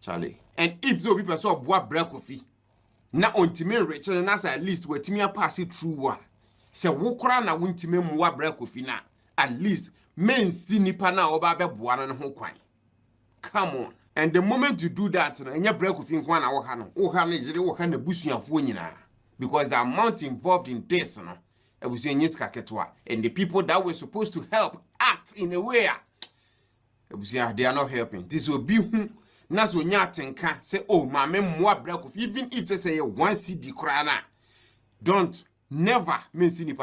Charlie. And if so people saw boa break Kofi. Na ontime rich na at least wetimi pass it through one. Se wokora na wontime mwa break Kofi na at least men si nipa na oba be boa no ho kwan. Come on. And the moment you do that, enye break Kofi nkwa na wo ha no. Wo ha na jire wo ha na busuafo nyina. Because the amount involved in this, no, and the people that were supposed to help act in a way, they are not helping. This will be who Naso Nyatenka say, oh, my mem more break of even if they say one CD crana. Don't never mention it.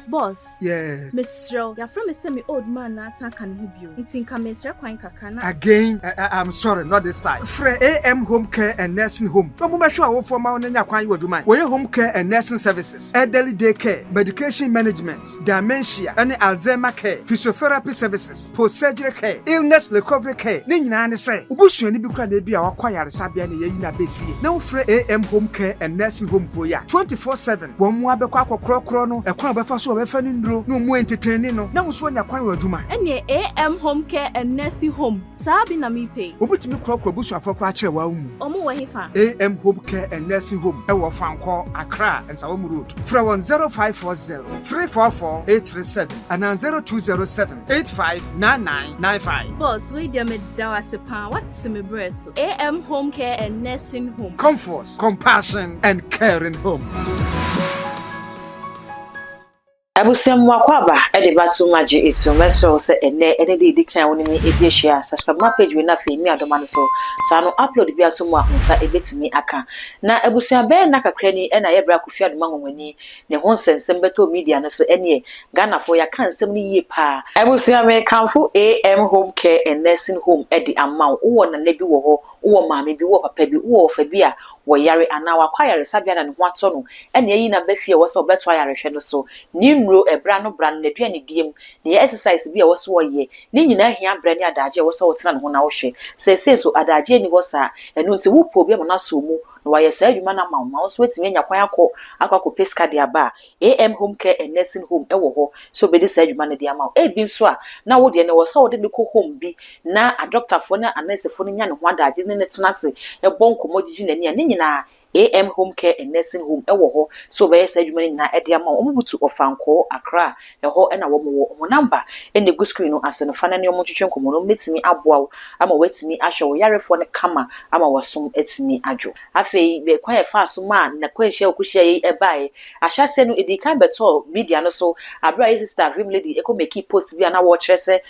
Boss, yeah, Miss Rowe, you're from a semi old man, as I can help you. It's in Kamesra Quankakana. Again, I'm sorry, not this time. Free AM Home Care and Nursing Home. No more sure I will form out in your quine would do mine. Where home care and nursing services, elderly day care, medication management, dementia, and Alzheimer care, physiotherapy services, post-surgery care, illness recovery care. Nina say, Ubush and Ibuka be our choir Sabian Yina Befi. No free AM Home Care and Nursing Home for ya 24/7. One more Crono, a crowd of us who have no more entertaining. No one's one acquire Juma. And your AM Home Care and Nursing Home, Sabina me pay. Ubut me crop bush for Cratcher Waum. AM Home Care and Nursing Home, our fan call Accra and Saum Road. From 0540 344 837 and 0207 859995. Boss, wait a minute, Dawasepa, what's my breast? AM Home Care and Nursing Home. Comfort, compassion, and caring home. Abusem wakwaba ede batu maji isu meso se ene di decline woni mi ebia subscribe my page we na fe mi Adoma no so sa no upload bia to mu ahunsa ebetimi aka na abusem be na kakra ni na ye bra Kofi Adoma nwani ne ho nsensem beto media no so ene Ghana fo ya kan nsem ni yie pa abusem me kanfo AM Home Care and Nursing Home ede amaw wo na na bi wo ho wo maame bi wo papa bi wo fa bi a wo yare ana wa kwayare sabia na ne ho ato no ene yi na befie wo so beto yare hwe no so ni ebra no bra na dua ne diem ne exercise bi a wo so ye ne nyina hia bra ne adaje wo so wo tena ne ho na wo hwe se so adaje ni wo sa enu nti wo po bi mo na so mu na wa ye sa adwuma na ma wo so wetimi anya kwan akọ peska de aba AM Home Care and Nursing Home e wo ho so be de sa adwuma ne de ama e bi nso a na wo de ne wo so wo de ne ko home bi na a doctor fo na nurse fo nya ne ho adaje ne tena se e bon komodiji na ne nyina AM Home Care and Nursing Home e wo ho so be say adwuma ni na e de ama omubutu ofanko Accra e ho e na wo mo number e ne go screen no ase no fa na ne omotwetwe nkomo no metimi aboa ama wetimi ahwe wo yarefo ne kama ama wasom etimi adwo afei be kwa e fa so ma na kwa hye okuhye e bae ahyase no edi kan beto media no so abra is sister dream lady e ko make post bia na wo kyerese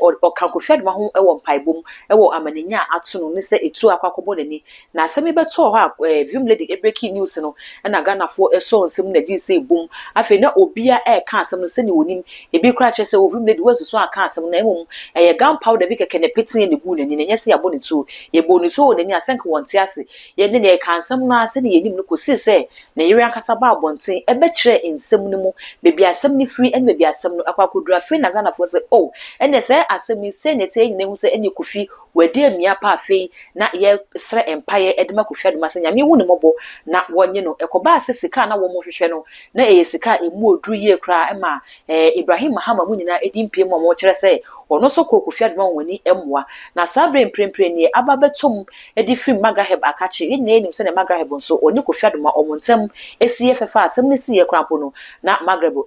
o kan Kofi Adoma ho e wo mpaibom e wo amaninya ato no ne se etu akwakobo nani na asemi beto ho dream lady breaking news no na Ghana fo eso nsem na di say boom afi na obia ka asem no se ni wonim ebi kra che se dream lady wesu so aka asem na emum gunpowder bi keke ne petin ne gu ne ni nyese ya boni tu ye boni tu ne ni asenke wonte ase ye ne ne ka asem na ase ne yenim no kosi se na yiri akasa ba abonten e be kire nsem no mu bebi asem ni free en bebi asem no akwakodura free na Ghana fo se oh ene se asem ni se ne te nyine hu se ene Kofi wede amia pa afei na ye sre empire edema Kofi Adoma se nyame wu ne mobo na wonye no ekoba ase sika na wo mo hwehwe no na sika emu oduru ye kra ema Ibrahim Mahama mu nyina edimpie mo mo kire se ono so Kofi Adoma woni emwa na sabre mprempre ni ababetom edi film Magraheb akachi ye na enim se na Magraheb nso oni Kofi Adoma omontem esie fefa asem ne sie kra pono na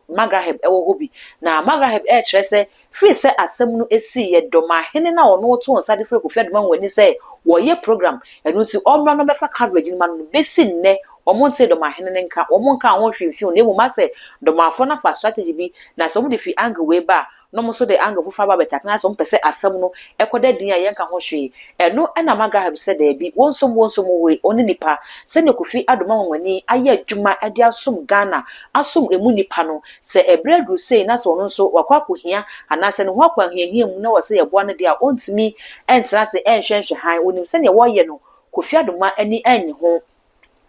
Magraheb ewo hobi na Magraheb kire se free se asem no esi ye Dormahene na ono to onsa de free Kofi Adoma woni se wo ye program enu nti omra no befa coverage ni man no besi nne omonte Dormahene ne nka omonka ho hwehwe ne mu ma se Dormafo na fa strategy bi na so mu de fi angle we ba no mo so de angle fufa ba betak na so mo pese asem no ekoda din ya yenka ho hwe enu na Magraheb se da bi wonsom we oni nipa se ne Kofi Adoma woni aye adwuma ade asom Ghana asom emu nipa no se ebredu sei na so no so wakwa kohia anase ne ho akwa hiahia mu na wo se ye boa ne de a ontimi entra se enhwenhwe han onim se ne wo ye no Kofi Adoma ani anyi ho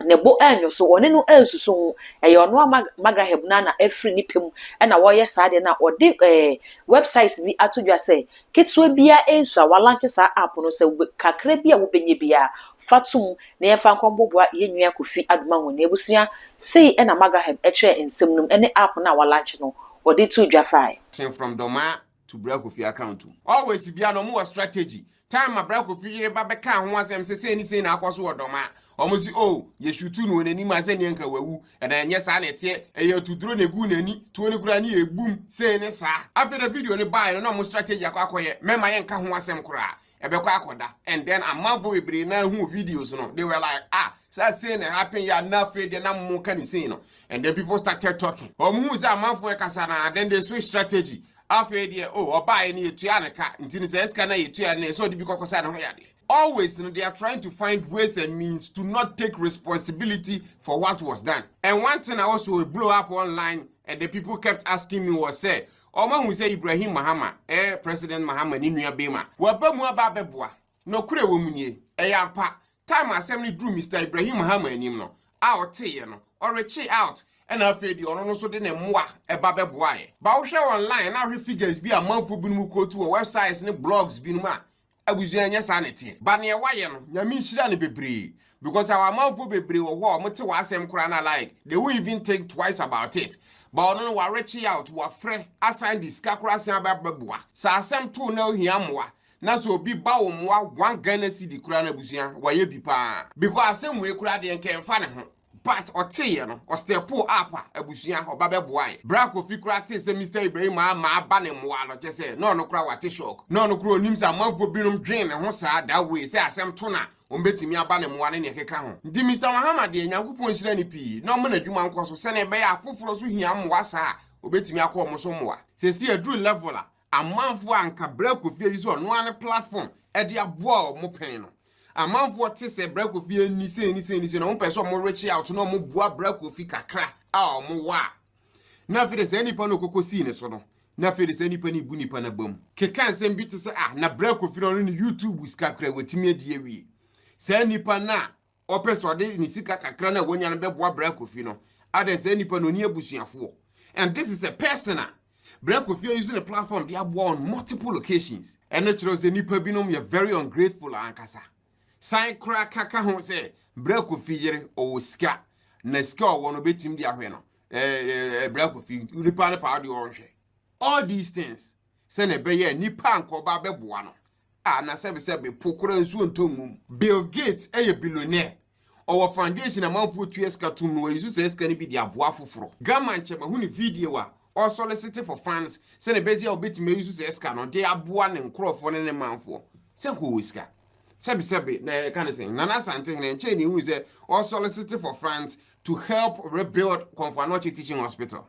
ne bo anyo so one no ansusu ho ono Magraheb na afri nipem na wo ye saade na ode website bi atodwa se ketwa bia ensu a walanche sa app no se kakra bia wo benye bia fatum na ye fa nkomboboa ye nwia Kofi Adoma ho na ebusua sei na Magraheb kire ensem num ene app na walanche no ode to dwa fai from Doma to break Kofi account always bia no more strategy time my brother Kofi yere ba be kan ho asem se ni na akoso Adoma omo si oh ye shutu no nani ma se nka wawu and enye sa na tie eye tuturo na egu nani to ne kura ni egbum se ne sa after the video ne buy no mo strategy akoye mema ye nka ho asem kura ebekwa akoda and then amavo ebre na hu videos no they were like say na happen ya na fe de na mo kan say no and then people started talking omo say amavo e kasa na then they switch strategy after the oba ni etua ne ka ntini say eska na etua ne so de bi kokosa na ho ya de. Always, they are trying to find ways and means to not take responsibility for what was done. And one thing I also blew up online, and the people kept asking me was, say, Oma who say Ibrahim Mahama, President Mahama, Ninuya Bema, Wabamua Babeboa, no kure womunye, yampa, time assembly drew Mr. Ibrahim Mahama and him no, out, or a che out. And I feel the honor so didn't moi a babeboy. But share online, now figures be a month for Bunumuko to a website and blogs, Binuma. Abuzuanya sanity ba ne waye no nyame nhira ne bebre because our manfo bebre wo ho mo te wasem kura na like they will even think twice about it but no wa reach out wa frɛ assign this kakura sen ababua sa asem to na ohia moa na so obi ba wo moa 1 Ghana cedi kura na abusua wa ye bi pa because asem we kura de nke mfa ne ho but otie no o step up abusua obabeboa bra Kofi kura te se Mr. Ibrahim ma aba ne moa no che se no kura wate shock no kura onim sa manfo binom dwen ne ho sa that way say asem to na ombetimi aba ne moa ne keka ho ndi Mr. Muhammad de nyankopon hira ne pi no mo na dwuma nkoso se ne be ya afoforo so hia moa sa obetimi akọ mo so moa se si adru level a manfo anka bra Kofi yi so no an platform e de aboa mo pen no amanfo te se bra Kofi ni se no person mo reach out no mo bua bra Kofi kakra mo wa na fe de se nipa no kokosi ne so no na fe de se nipa ni bu nipa na bam keka nsem bi te se na bra Kofi no ni YouTube skakra wetimi adie wi se nipa na opeso de ni sika kakra na wonya no be bua bra Kofi no ade se nipa no ni abusuafo and this is a personal bra Kofi using a platform they have on multiple occasions and natural se nipa binom you very ungrateful ankasa sign crack kaka ho say bra Kofi yere o ska na ska o no betim dia hwe no bra Kofi nipa na pa de o hwe all these things say na be ye nipa anko ba beboa no na se be pokora nsu ntomum Bill Gates billionaire our foundation amanfo tu eska tum no yusu se eska ni bi dia boa foforo gama nche ma hu ni video a or solicit for funds say na be dia obetime yusu se eska no de aboa ne nkrofo ne manfo se ko wiska Sebi, na kind of thing. Nana Sante and Cheney who is or solicited for funds to help rebuild Konfanochi Teaching Hospital.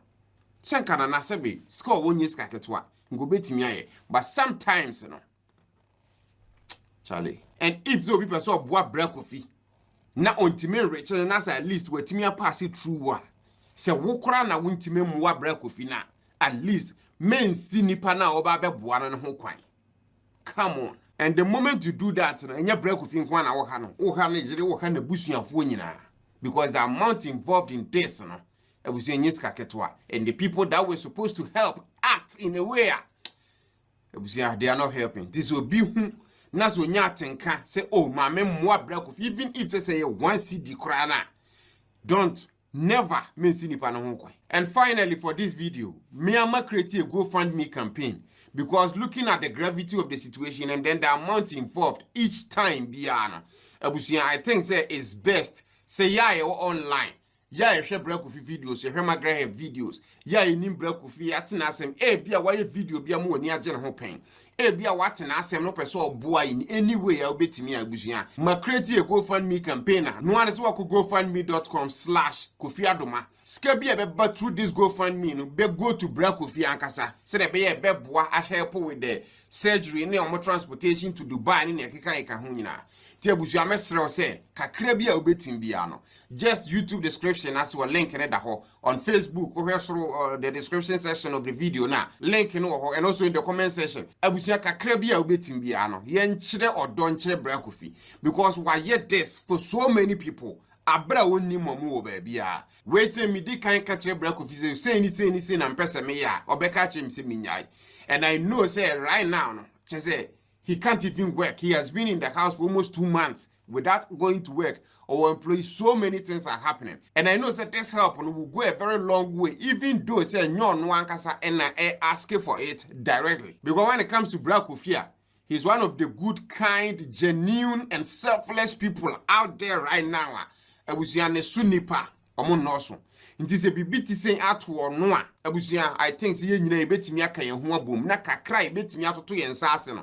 Sankana na sebi score 1 year skaketwa. Go beti miaye. But sometimes Charlie. And if so people saw boa bra Kofi. Na ontime Rachel na at least wetimi pass it through wa. Se wokra na wontime mwa bra Kofi na at least men si nipa na oba be boa na ho kwan. Come on. And the moment you do that, and you break with one hour, na busuafo nyina because the amount involved in this, and the people that were supposed to help act in a way, they are not helping. This will be na so nyatenka say, oh, my mwa break with even if they say 1 CD krana, don't never mention nipa na ho kwan. And finally, for this video, me ama create a GoFundMe campaign. Because looking at the gravity of the situation and then the amount involved each time, Biana, I think say it's best. Say yeah online. Yeah, you share break videos, you hear my videos. Yeah, you need break with atinasem. Bia why video bia mo ni agye ho pen. Bia what na asem no person boy in any way I'll bet me abusia. Ma create a GoFundMe campaign. No one is work gofundme.com/Kofi Adoma. Skabi be through this GoFundMe no be go to bra Kofi ankasa. Say the be boa a help with the surgery ne omo transportation to Dubai ne ekeka ho nyina. Ti abusia mesrɛ say kakra bia obetim bia no. Just YouTube description as well link in that on Facebook over through the description section of the video na link no and also in the comment section. Abusia kakra bia obetim bia no. Yen kyerɛ odon kyerɛ bra Kofi because why yet this for so many people. Abra woni momu wo ba bia we say me di kan ka kire bra Kofi say na mpese me ya obeka kire me say minyai and I know say right now no say he can't even work. He has been in the house for almost 2 months without going to work or employee. So many things are happening and I know that this help will go a very long way even though say no one kasa and asking for it directly because when it comes to bra Kofi He's one of the good, kind, genuine, and selfless people out there right now. Abusia ne sunipa omo noso. Nti se bibi ti sen ato no a abusia I think se ye nyina ebetimi aka ye ho abom na kakra ebetimi atoto ye nsase no.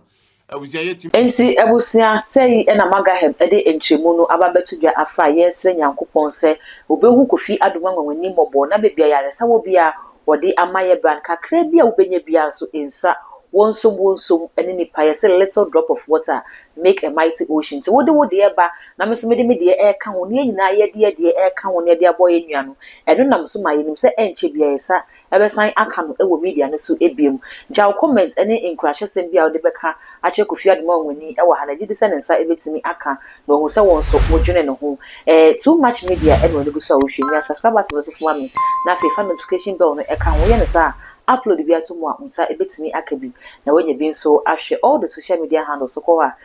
Abusia yetim. Ensi abusia sei na magahem de entremu no ababetudwa afa yesre nyankopon se obehu Kofi Adoma nwanwani mobo na bebia yare sa wo bia wode amaye brand kakra bia wobenya bia so ensa wonsom ene nipa yese little drop of water make a mighty ocean. So wode eba na me so me de e ka ho ne nyina ye de e ka ho ne de aboye nua no eno nam so mayenim se enche bia yesa ebesan aka no ewo media ne so ebiem jaw comment ene encourage sem bia wode beka ache Kofi Adoma nwani e wa hanaji de se ne nsa ebetimi aka no ho se won so wodwene ne ho too much media ene woni guso a wo hwemi subscribe to us for me na fe notification bell no e ka ho ye ne sa upload bi atomo a unsa ebetimi akabi na wenye bi so ahwe all the social media handles so ko ha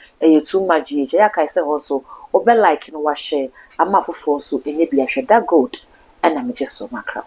too much ya kai se ho so obe like no wa share ama fofo so enye bi ahwe that good and I'm just so macro.